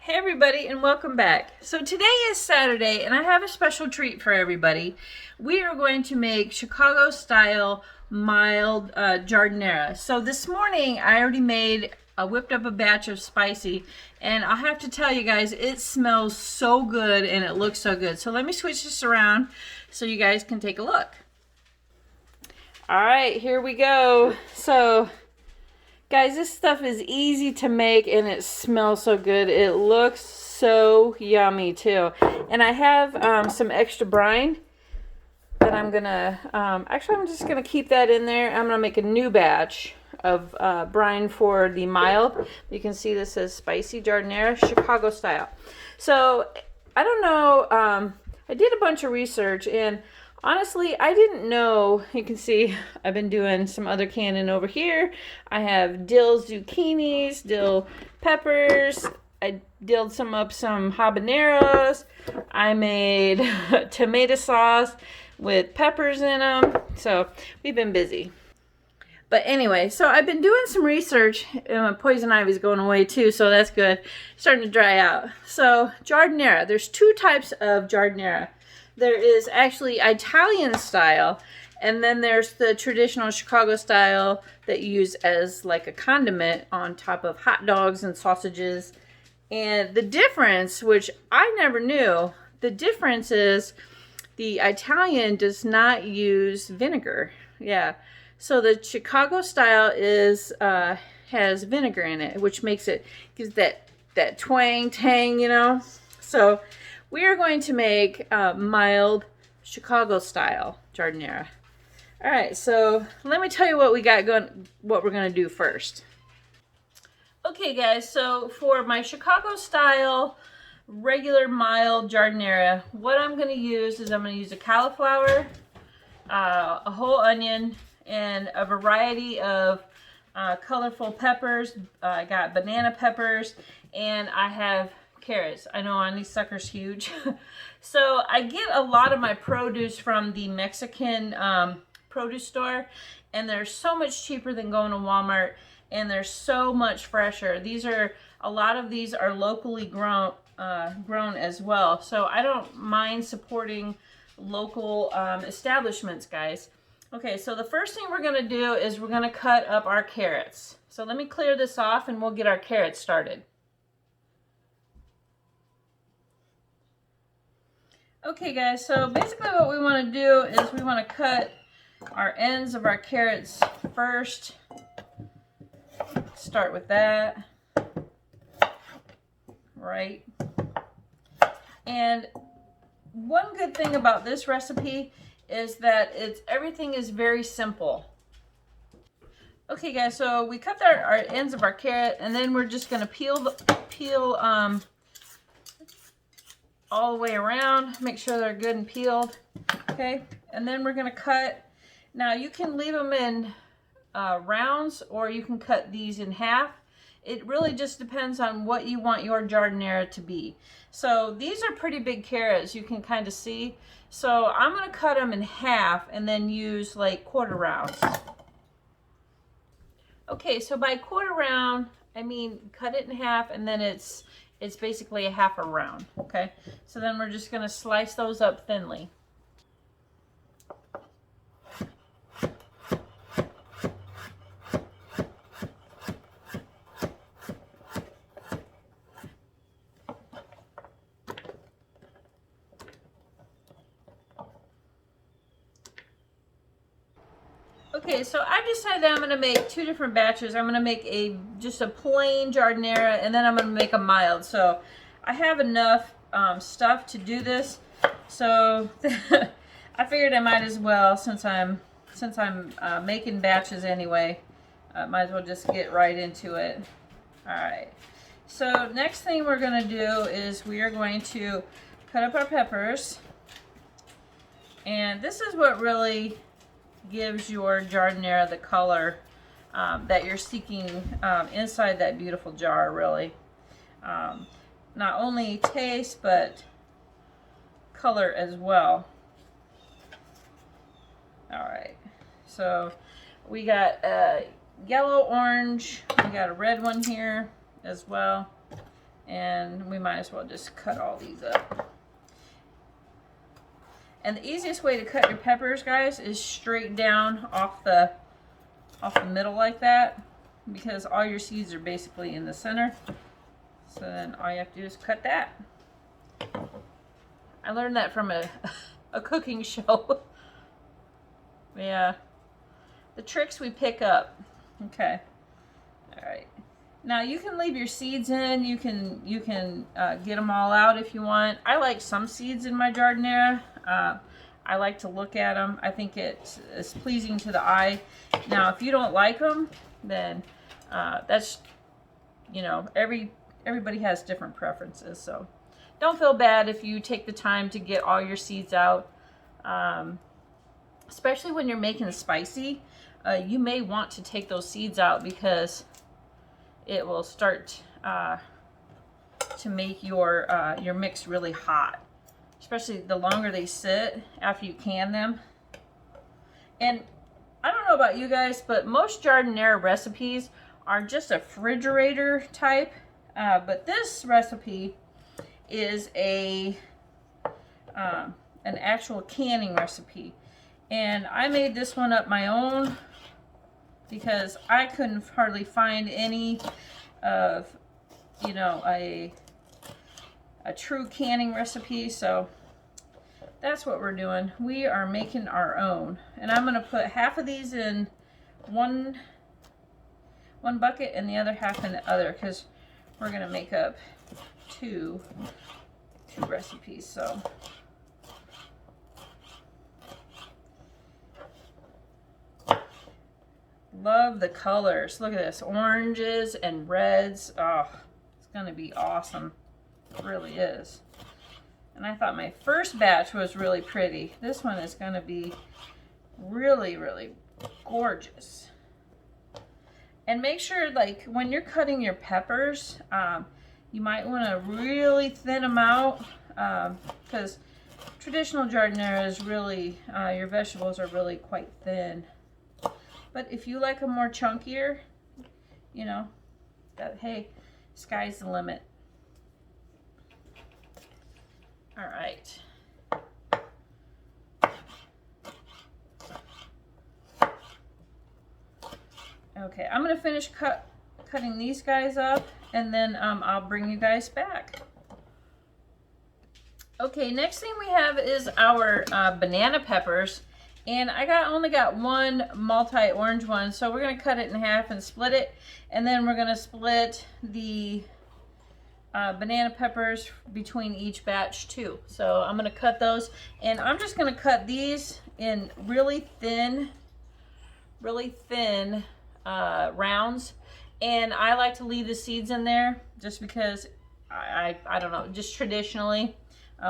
Hey everybody, and welcome back. So today is Saturday and I have a special treat for everybody. We are going to make Chicago style mild giardiniera. So this morning I already whipped up a batch of spicy, and I'll have to tell you guys, it smells so good and it looks so good. So let me switch this around so you guys can take a look. All right, here we go. So guys, this stuff is easy to make and it smells so good. It looks so yummy too. And I have some extra brine that I'm gonna, actually I'm just gonna keep that in there. I'm gonna make a new batch of brine for the mild. You can see this says spicy giardiniera, Chicago style. So I don't know, I did a bunch of research, and honestly, I didn't know. You can see I've been doing some other canning over here. I have dill zucchinis, dill peppers. I dilled some habaneros. I made tomato sauce with peppers in them. So we've been busy. But anyway, so I've been doing some research, and my poison ivy is going away too, so that's good. Starting to dry out. So giardiniera, there's two types of giardiniera. There is actually Italian style, and then there's the traditional Chicago style that you use as like a condiment on top of hot dogs and sausages. And the difference, which I never knew, the difference is the Italian does not use vinegar. Yeah. So the Chicago style has vinegar in it, which gives that twang, tang, you know. So we are going to make mild Chicago style giardiniera. All right, so let me tell you what we're going to do first. Okay, guys, so for my Chicago style regular mild giardiniera, what I'm going to use is I'm going to use a cauliflower, a whole onion, and a variety of colorful peppers. I got banana peppers, and I have carrots. I know on these suckers huge. So I get a lot of my produce from the Mexican produce store, and they're so much cheaper than going to Walmart, and they're so much fresher. A lot of these are locally grown as well. So I don't mind supporting local establishments, guys. Okay, so the first thing we're gonna do is we're gonna cut up our carrots. So let me clear this off and we'll get our carrots started. Okay guys, so basically what we want to do is we want to cut our ends of our carrots first. Start with that. Right. And one good thing about this recipe is that everything is very simple. Okay guys, so we cut our ends of our carrot, and then we're just going to peel all the way around, make sure they're good and peeled. Okay, and then we're going to cut. Now you can leave them in rounds, or you can cut these in half. It really just depends on what you want your giardiniera to be. So these are pretty big carrots, you can kind of see. So I'm going to cut them in half and then use like quarter rounds. Okay, so by quarter round, I mean cut it in half, and then it's basically a half a round. Okay, so then we're just going to slice those up thinly. Okay, so I decided that I'm going to make two different batches. I'm going to make just a plain giardiniera, and then I'm going to make a mild. So I have enough stuff to do this. So I figured I might as well, since I'm making batches anyway, might as well just get right into it. All right. So next thing we're going to do is we are going to cut up our peppers, and this is what really gives your giardiniera the color that you're seeking inside that beautiful jar, really. Not only taste, but color as well. All right, so we got a yellow orange, we got a red one here as well, And we might as well just cut all these up. And the easiest way to cut your peppers, guys, is straight down off the middle like that, because all your seeds are basically in the center. So then all you have to do is cut that. I learned that from a cooking show. Yeah. The tricks we pick up. Okay. All right. Now you can leave your seeds in. You can get them all out if you want. I like some seeds in my Giardiniera. I like to look at them. I think it's pleasing to the eye. Now, if you don't like them, then that's, you know, everybody has different preferences. So don't feel bad if you take the time to get all your seeds out. Especially when you're making spicy, you may want to take those seeds out because it will start to make your mix really hot. Especially the longer they sit after you can them. And I don't know about you guys, but most Giardiniera recipes are just a refrigerator type. But this recipe is an actual canning recipe. And I made this one up my own because I couldn't hardly find any of, you know, a true canning recipe. So that's what we're doing. We are making our own. And I'm going to put half of these in one bucket and the other half in the other, because we're going to make up two recipes. So love the colors. Look at this, oranges and reds. Oh, it's going to be awesome. It really is. And I thought my first batch was really pretty. This one is going to be really, really gorgeous. And make sure, like, when you're cutting your peppers, you might want to really thin them out, because traditional Giardiniera is really, your vegetables are really quite thin. But if you like them more chunkier, you know, hey, sky's the limit. All right. Okay, I'm going to finish cutting these guys up, and then I'll bring you guys back. Okay, next thing we have is our banana peppers. And I only got one multi-orange one, so we're going to cut it in half and split it. And then we're going to split the banana peppers between each batch too. So I'm going to cut those, and I'm just going to cut these in really thin rounds. And I like to leave the seeds in there just because I don't know, just traditionally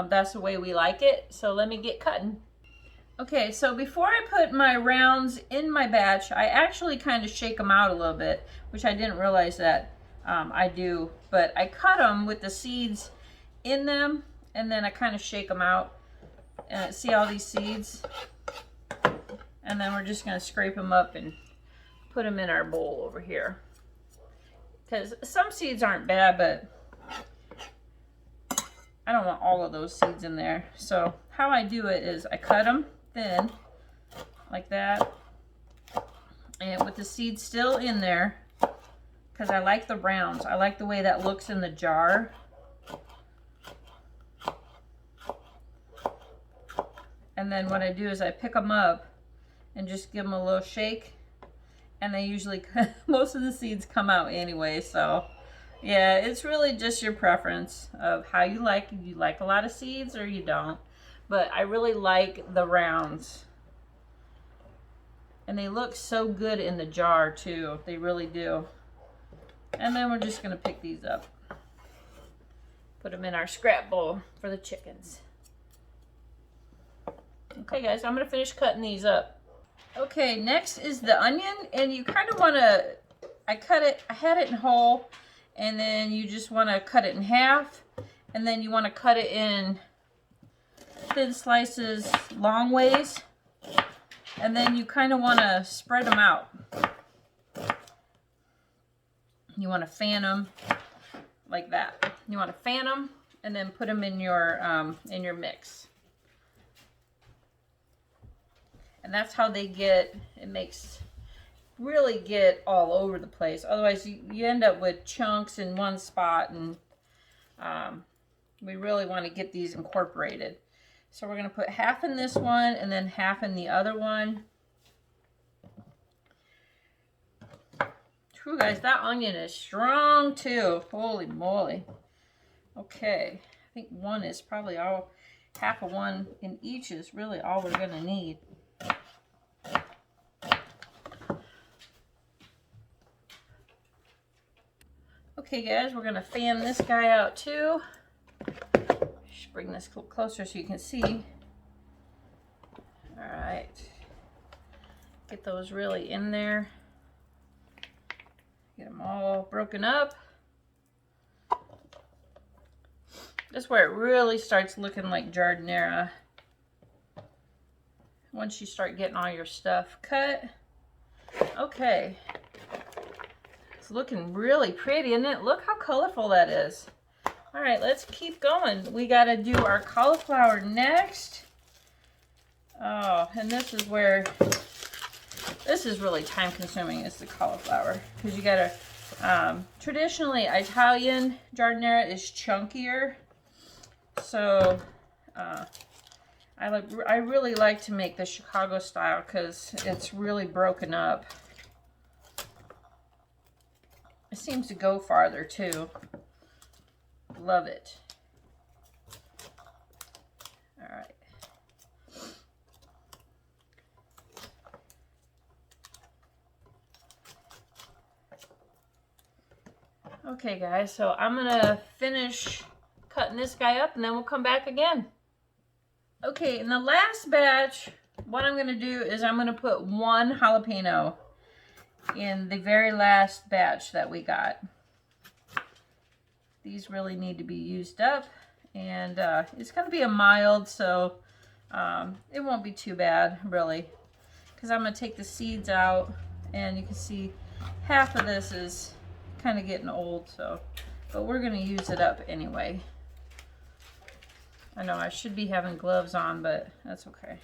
that's the way we like it. So let me get cutting. Okay, so before I put my rounds in my batch, I actually kind of shake them out a little bit, which I didn't realize that I do. But I cut them with the seeds in them, and then I kind of shake them out. See all these seeds? And then we're just going to scrape them up and put them in our bowl over here. Because some seeds aren't bad, but I don't want all of those seeds in there. So how I do it is I cut them thin like that, and with the seeds still in there, because I like the rounds. I like the way that looks in the jar. And then what I do is I pick them up and just give them a little shake, and they usually most of the seeds come out anyway. So yeah, it's really just your preference of how you like. You like a lot of seeds or you don't. But I really like the rounds. And they look so good in the jar too. They really do. And then we're just going to pick these up. Put them in our scrap bowl for the chickens. Okay guys, I'm going to finish cutting these up. Okay, next is the onion. And you kind of want to, I had it in whole. And then you just want to cut it in half. And then you want to cut it in thin slices long ways, and then you kind of want to spread them out. You want to fan them like that. You want to fan them and then put them in your mix. And that's how they get, it makes, really get all over the place. Otherwise you end up with chunks in one spot, and we really want to get these incorporated. So we're going to put half in this one and then half in the other one. True, guys, that onion is strong too. Holy moly. Okay, I think one is probably all, half of one in each is really all we're going to need. Okay guys, we're going to fan this guy out too. Just bring this closer so you can see. Alright. Get those really in there. Get them all broken up. This is where it really starts looking like giardiniera. Once you start getting all your stuff cut. Okay. It's looking really pretty, isn't it? Look how colorful that is. All right, let's keep going. We got to do our cauliflower next. Oh, and this is where, this is really time consuming, is the cauliflower. Because you got to, traditionally Italian giardiniera is chunkier. So, I really like to make the Chicago style because it's really broken up. It seems to go farther too. Love it. All right. Okay guys, so I'm gonna finish cutting this guy up and then we'll come back again. Okay, in the last batch, what I'm gonna do is I'm gonna put one jalapeno in the very last batch that we got. These really need to be used up, and it's going to be a mild, so it won't be too bad really, because I'm going to take the seeds out, and you can see half of this is kind of getting old, so but we're going to use it up anyway. I know I should be having gloves on, but that's okay.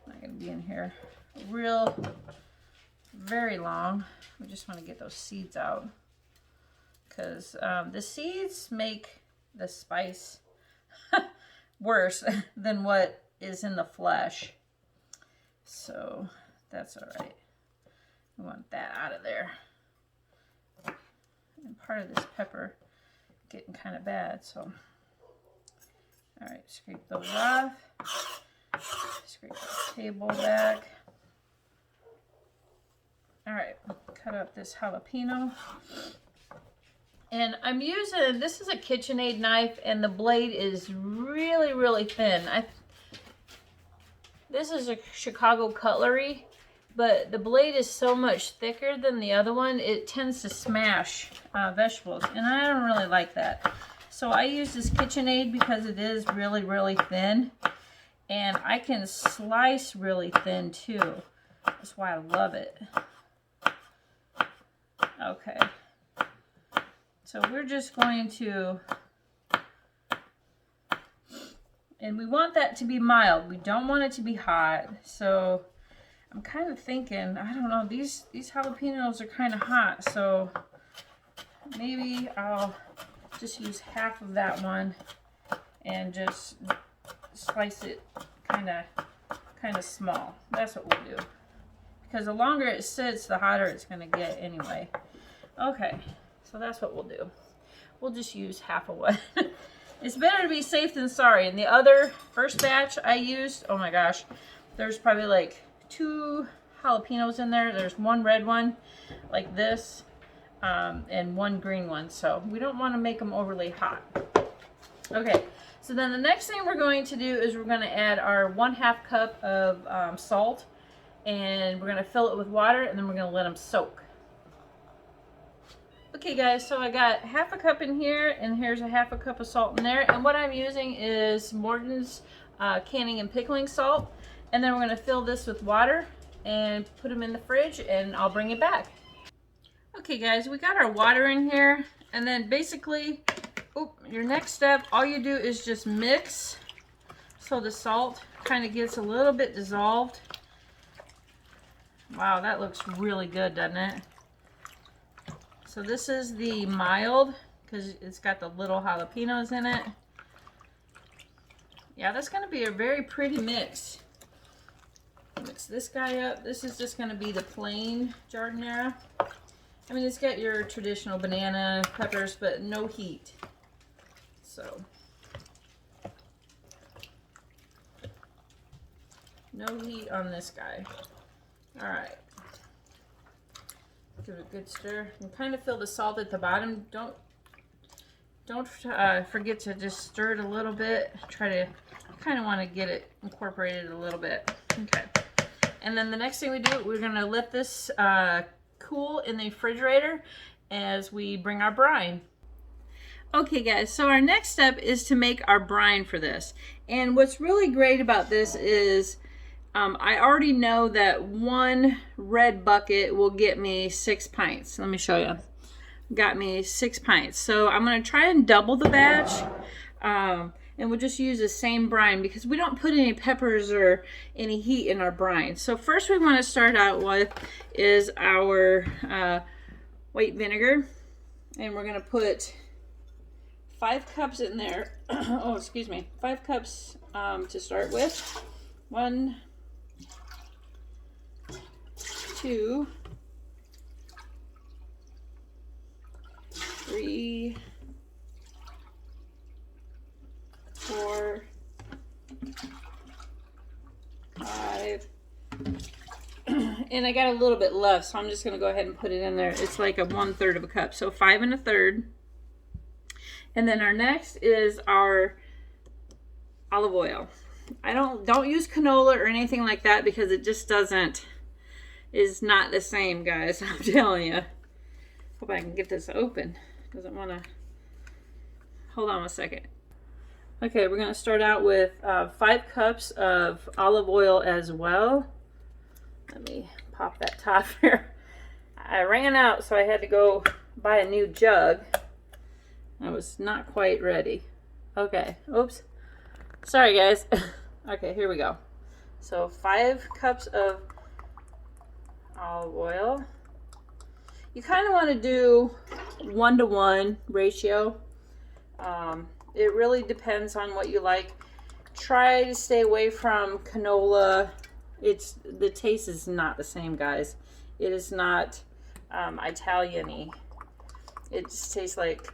I'm not going to be in here very long. We just want to get those seeds out, because the seeds make the spice worse than what is in the flesh. So that's all right. We want that out of there. And part of this pepper getting kind of bad, so all right, scrape those off. Scrape the table back. All right, cut up this jalapeno. And I'm using, this is a KitchenAid knife, and the blade is really, really thin. This is a Chicago cutlery, but the blade is so much thicker than the other one, it tends to smash vegetables, and I don't really like that. So I use this KitchenAid because it is really, really thin, and I can slice really thin too. That's why I love it. Okay, so we're just going to, and we want that to be mild. We don't want it to be hot. So I'm kind of thinking, I don't know, these jalapenos are kind of hot, so maybe I'll just use half of that one and just slice it kind of small. That's what we'll do, because the longer it sits, the hotter it's going to get anyway. Okay, so that's what we'll do. We'll just use half of one. It's better to be safe than sorry. In the other first batch I used, oh my gosh, there's probably like 2 jalapenos in there. There's one red one like this, and one green one. So we don't want to make them overly hot. Okay, so then the next thing we're going to do is we're going to add our 1/2 cup of salt, and we're going to fill it with water, and then we're going to let them soak. Okay guys, so I got 1/2 cup in here, and here's 1/2 cup of salt in there, and what I'm using is Morton's canning and pickling salt, and then we're going to fill this with water and put them in the fridge, and I'll bring it back. Okay guys, we got our water in here, and then basically Oh, your next step, all you do is just mix so the salt kind of gets a little bit dissolved. Wow, that looks really good, doesn't it? So this is the mild, because it's got the little jalapenos in it. Yeah, that's going to be a very pretty mix. Mix this guy up. This is just going to be the plain giardiniera. I mean, it's got your traditional banana peppers, but no heat. So, no heat on this guy. All right. Give it a good stir. And kind of feel the salt at the bottom. Don't forget to just stir it a little bit. Kind of want to get it incorporated a little bit. Okay. And then the next thing we do, we're going to let this cool in the refrigerator as we bring our brine. Okay guys, so our next step is to make our brine for this. And what's really great about this is I already know that one red bucket will get me 6 pints. Let me show you. Got me 6 pints. So I'm going to try and double the batch. And we'll just use the same brine because we don't put any peppers or any heat in our brine. So first we want to start out with is our white vinegar. And we're going to put 5 cups in there. Oh, excuse me. 5 cups to start with. 1, 2, 3, 4, 5, and I got a little bit left, so I'm just going to go ahead and put it in there. It's like a 1/3 of a cup, so 5 1/3. And then our next is our olive oil. I don't use canola or anything like that because it just is not the same, guys. I'm telling you. Hope I can get this open. Doesn't want to. Hold on a second. Okay, we're going to start out with 5 cups of olive oil as well. Let me pop that top here. I ran out, so I had to go buy a new jug. I was not quite ready. Okay, oops. Sorry, guys. Okay, here we go. So 5 cups of olive oil. You kind of want to do 1-to-1 ratio. It really depends on what you like. Try to stay away from canola. The taste is not the same, guys. It is not Italian-y. It just tastes like,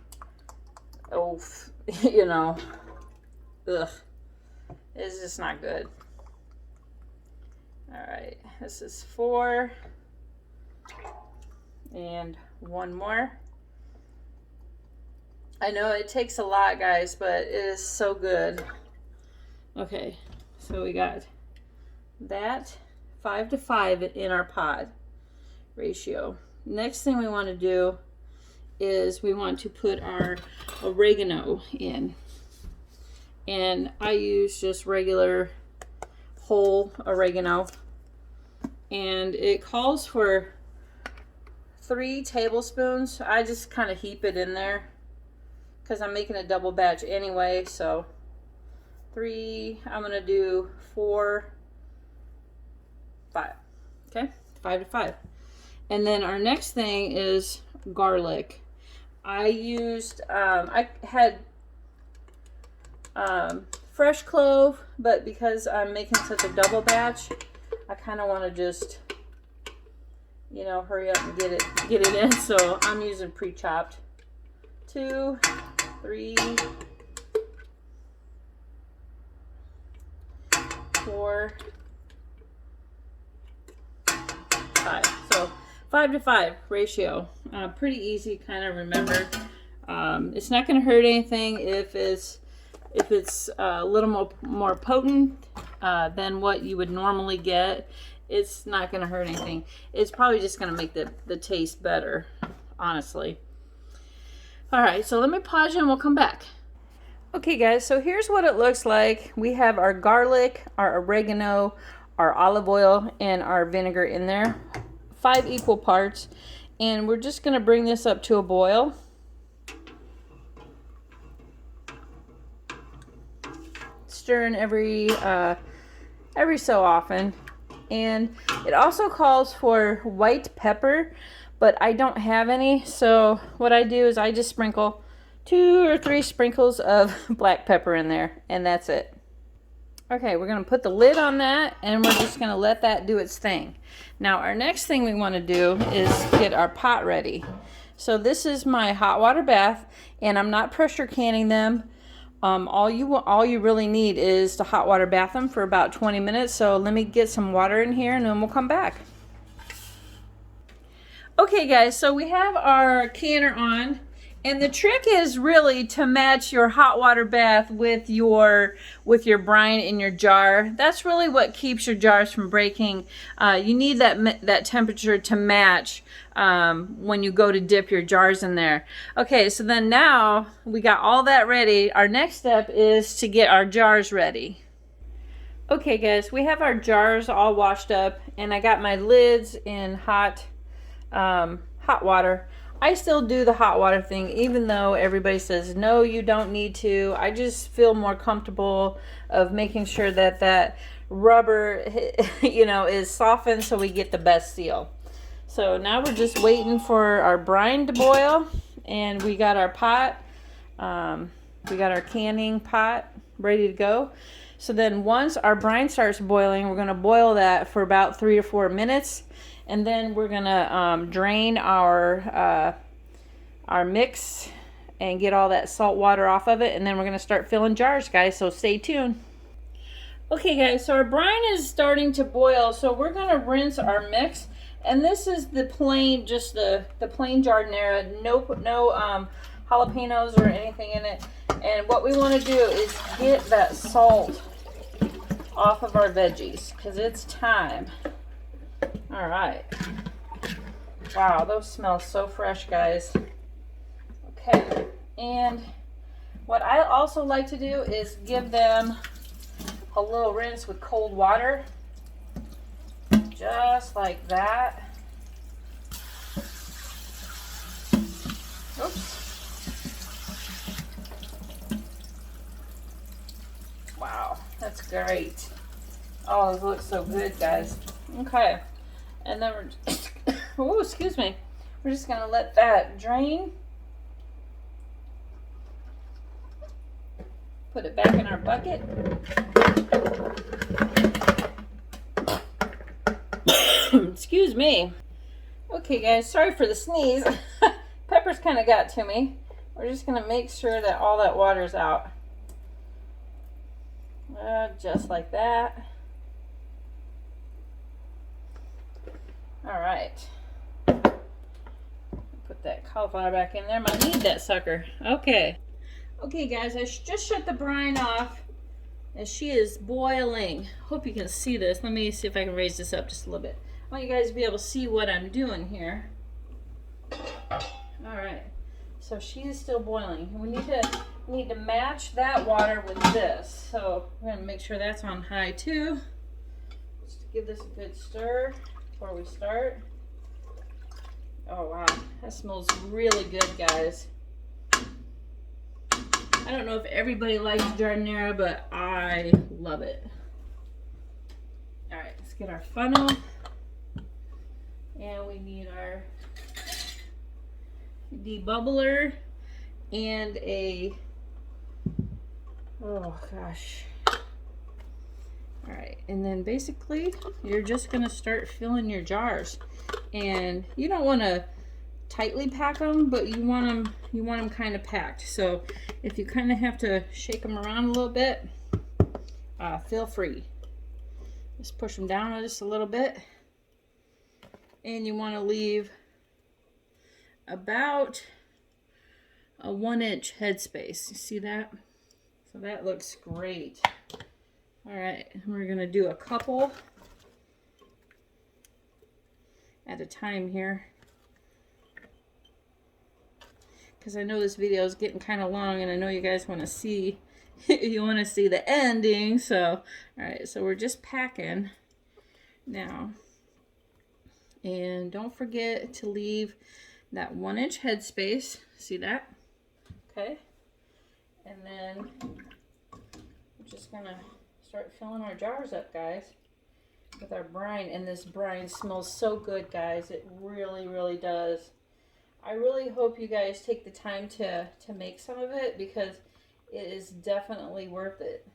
oh, you know, ugh. It's just not good. All right, this is 4, and 1 more. I know it takes a lot, guys, but it is so good. Okay, so we got that 5 to 5 in our pot ratio. Next thing we want to do is we want to put our oregano in. And I use just regular whole oregano. And it calls for 3 tablespoons. I just kind of heap it in there because I'm making a double batch anyway. So 3, I'm going to do 4, 5. Okay, 5 to 5. And then our next thing is garlic. I used, I had fresh clove, but because I'm making such a double batch, I kind of want to just, you know, hurry up and get it in. So I'm using pre-chopped. 2, 3, 4, 5. So 5 to 5 ratio. Pretty easy, kind of remember. It's not going to hurt anything if it's a little more potent than what you would normally get. It's not going to hurt anything. It's probably just going to make the taste better, honestly. All right, so let me pause you and we'll come back. Okay, guys, so here's what it looks like. We have our garlic, our oregano, our olive oil, and our vinegar in there. 5 equal parts. And we're just going to bring this up to a boil. stirring every so often. And it also calls for white pepper, but I don't have any, so what I do is I just sprinkle 2 or 3 sprinkles of black pepper in there, and that's it. Okay, we're going to put the lid on that, and we're just going to let that do its thing. Now, our next thing we want to do is get our pot ready. So this is my hot water bath, and I'm not pressure canning them. All you really need is to hot water bath them for about 20 minutes. So let me get some water in here, and then we'll come back. Okay, guys, so we have our canner on. And the trick is really to match your hot water bath with your brine in your jar. That's really what keeps your jars from breaking. You need that temperature to match when you go to dip your jars in there. Okay, so then now we got all that ready. Our next step is to get our jars ready. Okay, guys, we have our jars all washed up, and I got my lids in hot water. I still do the hot water thing, even though everybody says, no, you don't need to. I just feel more comfortable of making sure that that rubber, is softened so we get the best seal. So now we're just waiting for our brine to boil, and we got our pot, we got our canning pot ready to go. So then once our brine starts boiling, we're going to boil that for about 3 or 4 minutes. And then we're gonna drain our mix and get all that salt water off of it, and then we're gonna start filling jars, guys. So stay tuned. Okay, guys. So our brine is starting to boil, so we're gonna rinse our mix. And this is the plain, just the plain Giardiniera, no jalapenos or anything in it. And what we want to do is get that salt off of our veggies, because it's time. All right. Wow, those smell so fresh, guys. Okay, and what I also like to do is give them a little rinse with cold water, just like that. Oops. Wow, that's great. Oh, those look so good, guys. Okay. And then we're just, oh, excuse me. We're just going to let that drain. Put it back in our bucket. Excuse me. Okay, guys, sorry for the sneeze. Peppers kind of got to me. We're just going to make sure that all that water's out. Just like that. All right, put that cauliflower back in there. Might need that sucker. Okay, guys, I just shut the brine off, and she is boiling. Hope you can see this. Let me see if I can raise this up just a little bit. I want you guys to be able to see what I'm doing here. All right, so she is still boiling. We need to match that water with this. So we're gonna make sure that's on high too. Just to give this a good stir before we start. Oh wow, that smells really good, guys. I don't know if everybody likes Giardiniera, but I love it. All right, let's get our funnel, and we need our debubbler and a, oh gosh. All right, and then basically you're just gonna start filling your jars, and you don't want to tightly pack them, but you want them kind of packed. So if you kind of have to shake them around a little bit, feel free. Just push them down just a little bit, and you want to leave about a 1-inch headspace. You see that? So that looks great. All right, we're gonna do a couple at a time here, because I know this video is getting kind of long, and I know you guys want to see the ending. So, all right, so we're just packing now, and don't forget to leave that 1-inch headspace. See that? Okay, and then I'm just gonna start filling our jars up, guys, with our brine. And this brine smells so good, guys. It really, really does. I really hope you guys take the time to make some of it, because it is definitely worth it.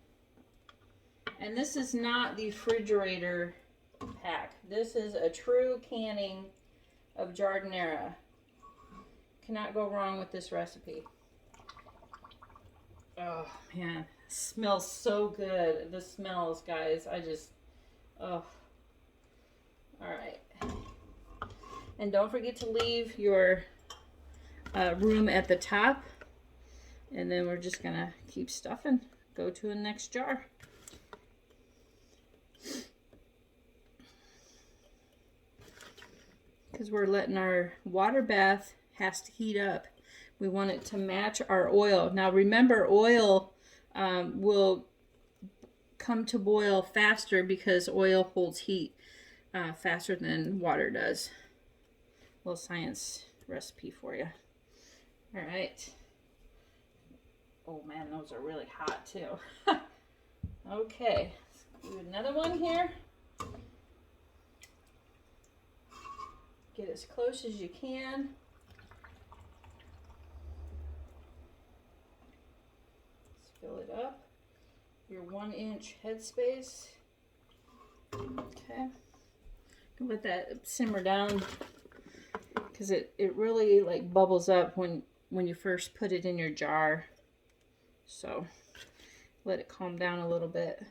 And this is not the refrigerator pack. This is a true canning of Giardiniera. Cannot go wrong with this recipe. Oh man, smells so good. The smells, guys, I just, oh. All right. And don't forget to leave your room at the top. And then we're just gonna keep stuffing. Go to the next jar. Because we're letting our water bath has to heat up. We want it to match our oil. Now remember, oil will come to boil faster because oil holds heat faster than water does. A little science recipe for you. All right. Oh man, those are really hot too. Okay, let's do another one here. Get as close as you can. Let's fill it up. Your 1-inch headspace. Okay. Let that simmer down, because it really like bubbles up when you first put it in your jar. So let it calm down a little bit.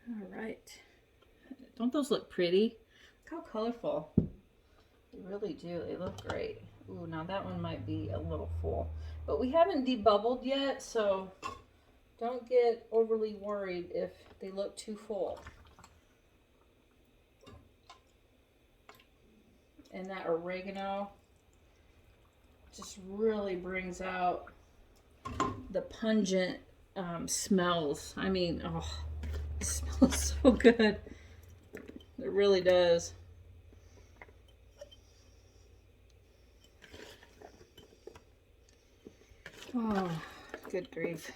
All right. Don't those look pretty? Look how colorful. They really do. They look great. Ooh, now that one might be a little full. But we haven't debubbled yet, so don't get overly worried if they look too full. And that oregano just really brings out the pungent smells. I mean, oh, it smells so good. It really does. Oh, good grief.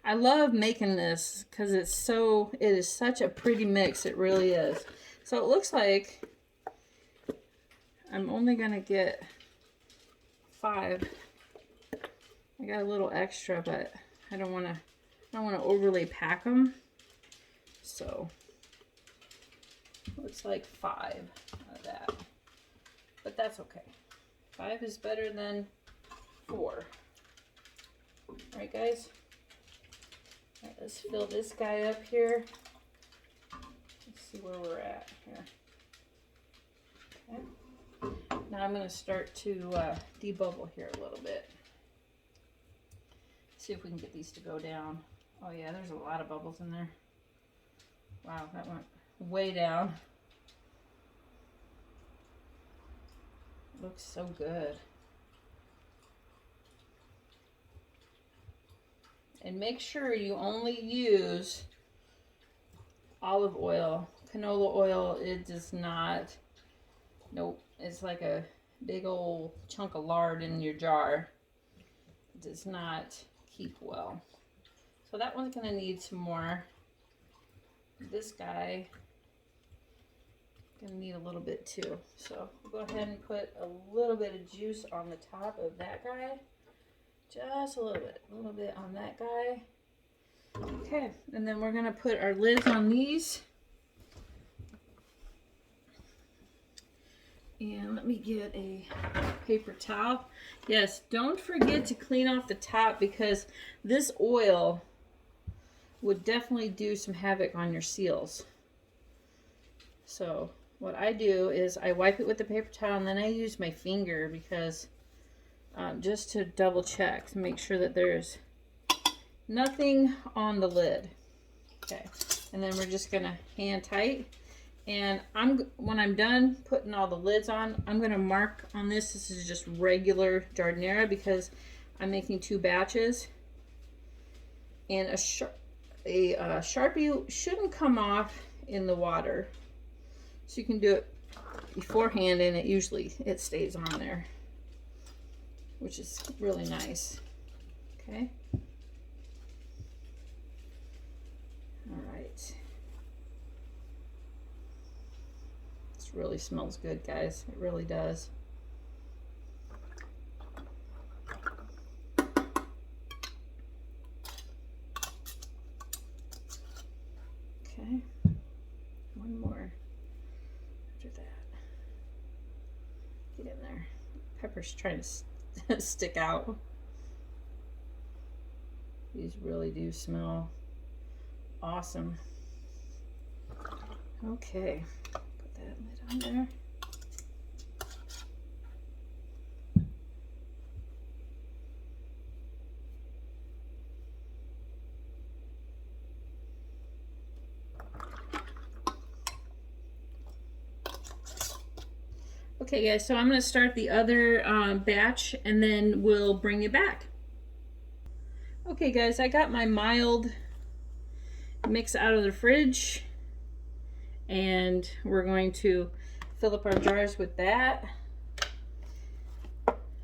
I love making this because it is such a pretty mix. It really is. So it looks like I'm only gonna get 5. I got a little extra, but I don't want to overly pack them. So looks like 5 of that, but that's okay. 5 is better than 4. Right, guys? All right, let's fill this guy up here. Let's see where we're at here. Okay. Now I'm going to start to debubble here a little bit. See if we can get these to go down. Oh yeah, there's a lot of bubbles in there. Wow, that went way down. Looks so good. And make sure you only use olive oil. Canola oil, it does not, nope, it's like a big old chunk of lard in your jar. It does not keep well. So that one's gonna need some more. This guy gonna need a little bit too. So we'll go ahead and put a little bit of juice on the top of that guy. Just a little bit on that guy. Okay, and then we're gonna put our lids on these. And let me get a paper towel. Yes, don't forget to clean off the top, because this oil would definitely do some havoc on your seals. So what I do is I wipe it with the paper towel, and then I use my finger, because just to double check to make sure that there's nothing on the lid. Okay, and then we're just gonna hand tight. And when I'm done putting all the lids on, I'm gonna mark on this. This is just regular Giardiniera, because I'm making 2 batches. And a Sharpie shouldn't come off in the water, so you can do it beforehand, and it stays on there, which is really nice. Okay. All right. This really smells good, guys. It really does. Okay. One more. After that. Get in there. Pepper's trying to stick out. These really do smell awesome. Okay, put that lid on there. Okay guys, so I'm going to start the other batch and then we'll bring you back. Okay guys, I got my mild mix out of the fridge and we're going to fill up our jars with that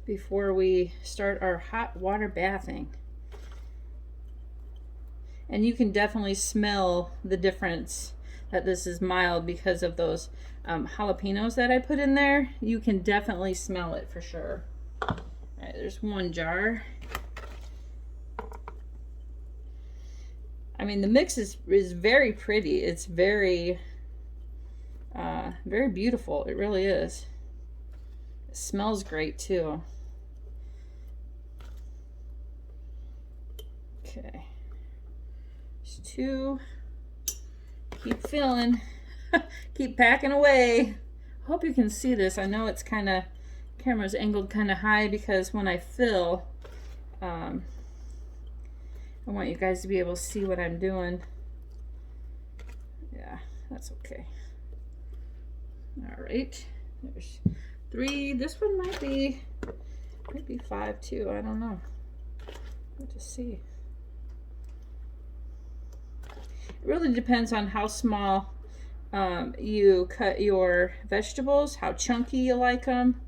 before we start our hot water bathing. And you can definitely smell the difference that this is mild because of those jalapenos that I put in there. You can definitely smell it for sure. All right, there's one jar. I mean, the mix is very pretty. It's very very beautiful. It really is. It smells great too. Okay, there's two. Keep filling. Keep packing away. I hope you can see this. I know it's kind of, camera's angled kind of high because when I fill, I want you guys to be able to see what I'm doing. Yeah, that's okay. All right, there's 3. This one might be 5 too. I don't know. We'll just see. It really depends on how small you cut your vegetables, how chunky you like them.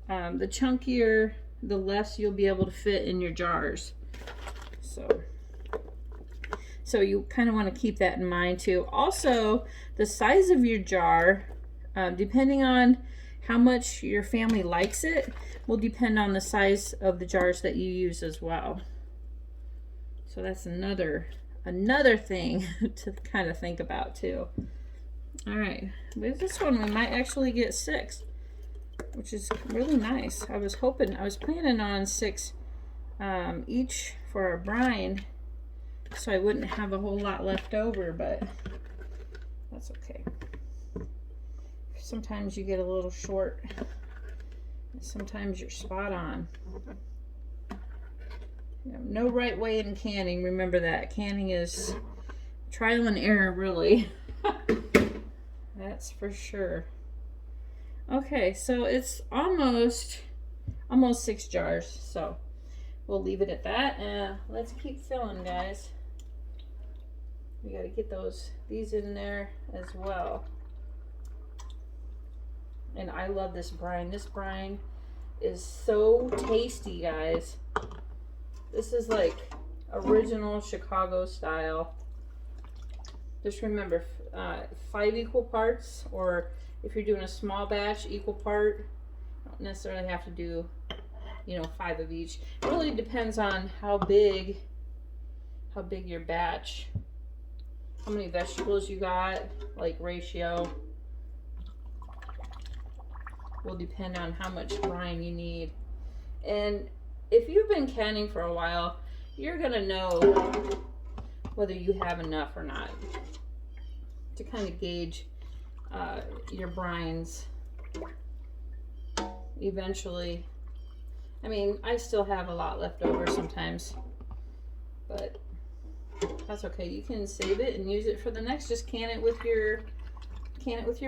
The chunkier, the less you'll be able to fit in your jars. So you kind of want to keep that in mind too. Also, the size of your jar, depending on how much your family likes it, will depend on the size of the jars that you use as well. So that's another thing to kind of think about too. All right, with this one we might actually get 6, which is really nice. I was planning on 6 each for our brine, so I wouldn't have a whole lot left over, but that's okay. Sometimes you get a little short, and sometimes you're spot on. You know, no right way in canning. Remember that. Canning is trial and error, really. That's for sure. Okay, so it's almost 6 jars, so we'll leave it at that, and let's keep filling, guys. We got to get these in there as well. And I love this brine. This brine is so tasty, guys. This is like original Chicago style. Just remember, 5 equal parts, or if you're doing a small batch, equal part. You don't necessarily have to do, 5 of each. It really depends on how big your batch, how many vegetables you got, like ratio, will depend on how much brine you need. And if you've been canning for a while, you're gonna know whether you have enough or not, to kind of gauge your brines eventually. I mean, I still have a lot left over sometimes, but that's okay. You can save it and use it for the next. Just can it with your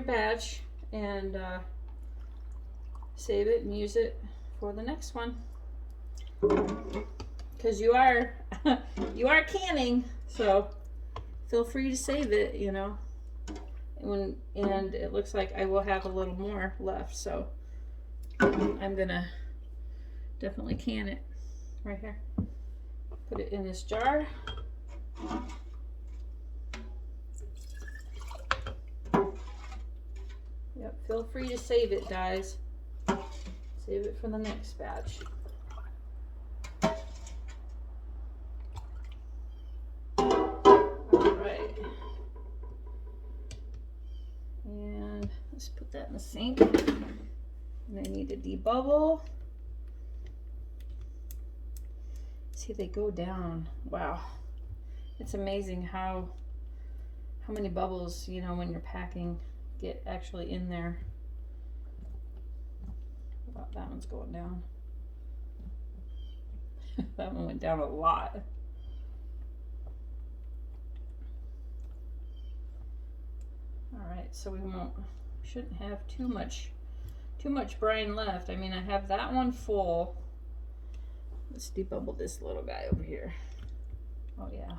batch, and save it and use it for the next one, because you are canning, so feel free to save it. and it looks like I will have a little more left, so I'm gonna definitely can it right here. Put it in this jar. Yep, feel free to save it, guys. Save it for the next batch. Alright. And let's put that in the sink. And I need to debubble. See, they go down. Wow. It's amazing how many bubbles, you know, when you're packing, get actually in there. Wow, that one's going down. That one went down a lot. All right, so we shouldn't have too much brine left. I mean, I have that one full. Let's debubble this little guy over here. Oh yeah.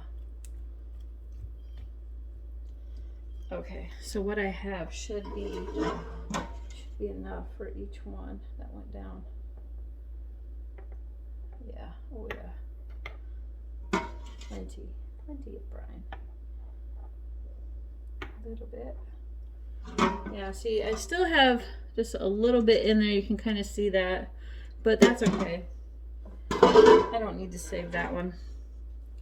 Okay, so what I have should be enough for each one. That went down. Yeah, oh yeah. Plenty of brine. A little bit. Yeah, see, I still have just a little bit in there. You can kind of see that, but that's okay. I don't need to save that one.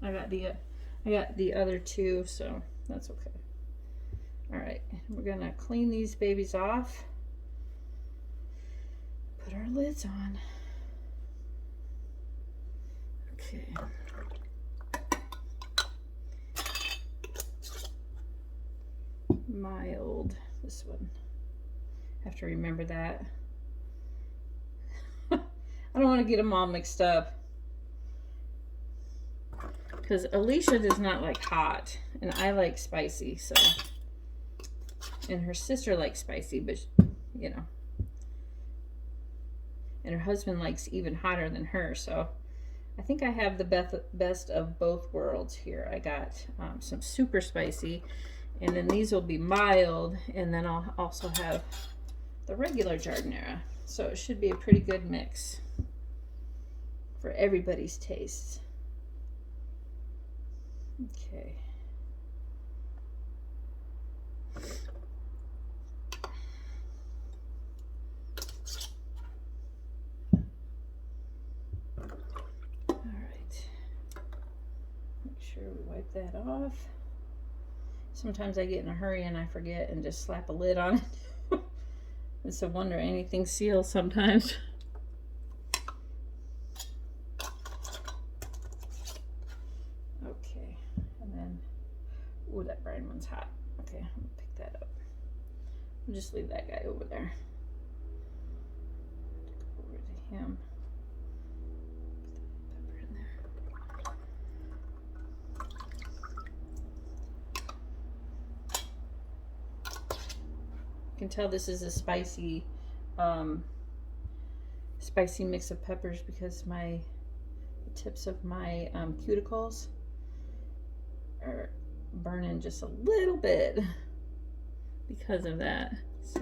I got the other two, so that's okay. All right, we're gonna clean these babies off. Put our lids on. Okay. Mild, this one. I have to remember that. I don't want to get them all mixed up. Because Alicia does not like hot, and I like spicy, so. And her sister likes spicy, but, you know. And her husband likes even hotter than her, so. I think I have the best of both worlds here. I got some super spicy, and then these will be mild, and then I'll also have the regular Giardiniera. So it should be a pretty good mix for everybody's tastes. Okay. All right. Make sure we wipe that off. Sometimes I get in a hurry and I forget and just slap a lid on it. It's a wonder anything seals sometimes. Okay, and then, ooh, that brine one's hot. Okay, I'm gonna pick that up. I'll just leave that guy over there. Go over to him. Put the pepper in there. You can tell this is a spicy mix of peppers because the tips of my cuticles are burning just a little bit because of that. So,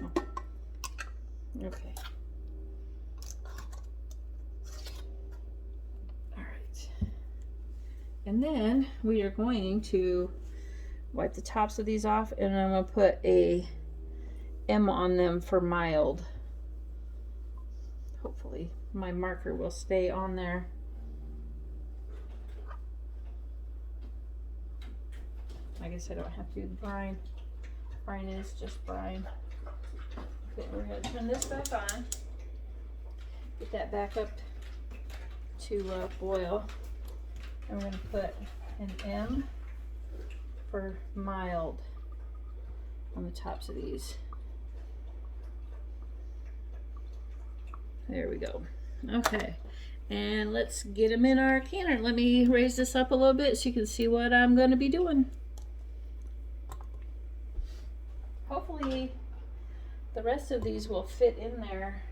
okay. All right. And then we are going to wipe the tops of these off, and I'm going to put a M on them for mild. Hopefully my marker will stay on there. I guess I don't have to do the brine. Brine is just brine. Okay, we're going to turn this back on. Get that back up to boil. And we're going to put an M for mild on the tops of these. There we go. Okay, and let's get them in our canner. Let me raise this up a little bit so you can see what I'm going to be doing. Hopefully the rest of these will fit in there.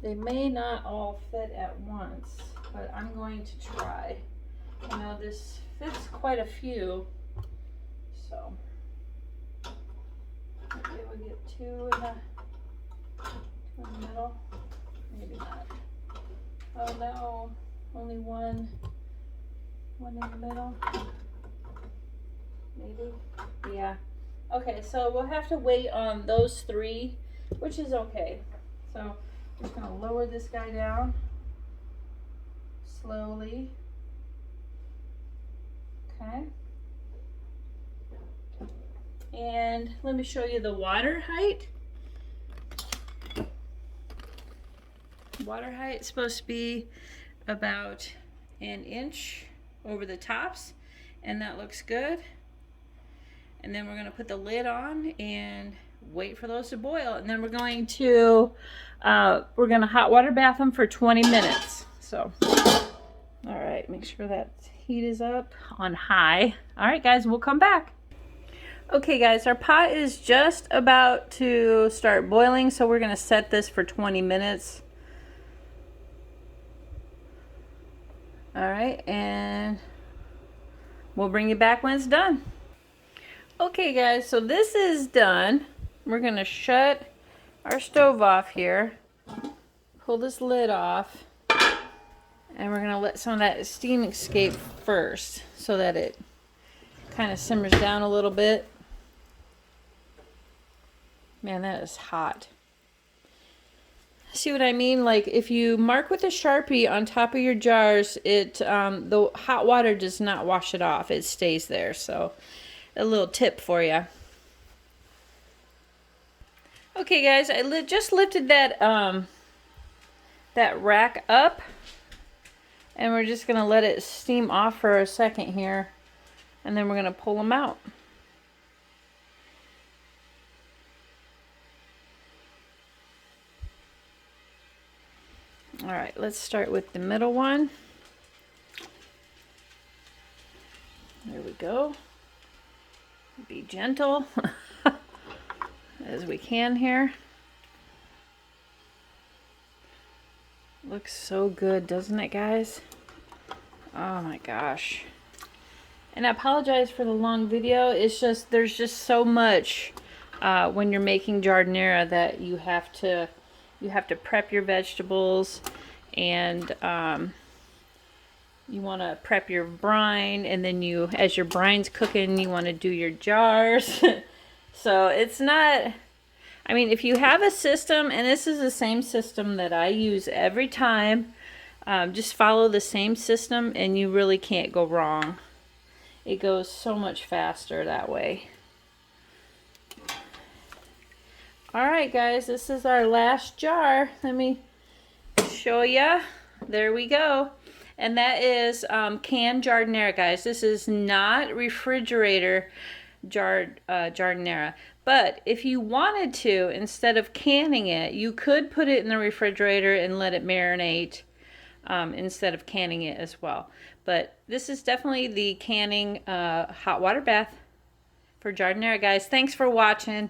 They may not all fit at once, but I'm going to try. You know, this fits quite a few. So maybe we'll get two in the middle. Maybe not. Oh no, only one in the middle. Maybe. Yeah. Okay, so we'll have to wait on those three, which is okay. So I'm just gonna lower this guy down slowly. Okay. And let me show you the water height. Water height is supposed to be about an inch over the tops, and that looks good. And then we're going to put the lid on and wait for those to boil, and then we're going to hot water bath them for 20 minutes. So all right, make sure that heat is up on high. All right guys, we'll come back. Okay guys, our pot is just about to start boiling, so we're going to set this for 20 minutes. All right, and we'll bring you back when it's done. Okay guys, so this is done. We're going to shut our stove off here, pull this lid off, and we're going to let some of that steam escape first so that it kind of simmers down a little bit. Man, that is hot. See what I mean? Like if you mark with a Sharpie on top of your jars, the hot water does not wash it off. It stays there. So a little tip for you. Okay guys, I just lifted that that rack up, and we're just gonna let it steam off for a second here, and then we're gonna pull them out. All right, let's start with the middle one. There we go. Be gentle as we can here. Looks so good, doesn't it, guys? Oh my gosh. And I apologize for the long video. It's just, there's just so much when you're making giardiniera that you have to prep your vegetables, and you want to prep your brine, and then as your brine's cooking, you want to do your jars. So it's not, I mean, if you have a system, and this is the same system that I use every time, just follow the same system and you really can't go wrong. It goes so much faster that way. Alright guys, this is our last jar. Let me show ya. There we go. And that is canned giardiniera, guys. This is not refrigerator giardiniera. But if you wanted to, instead of canning it, you could put it in the refrigerator and let it marinate instead of canning it as well. But this is definitely the canning hot water bath for giardiniera, guys. Thanks for watching.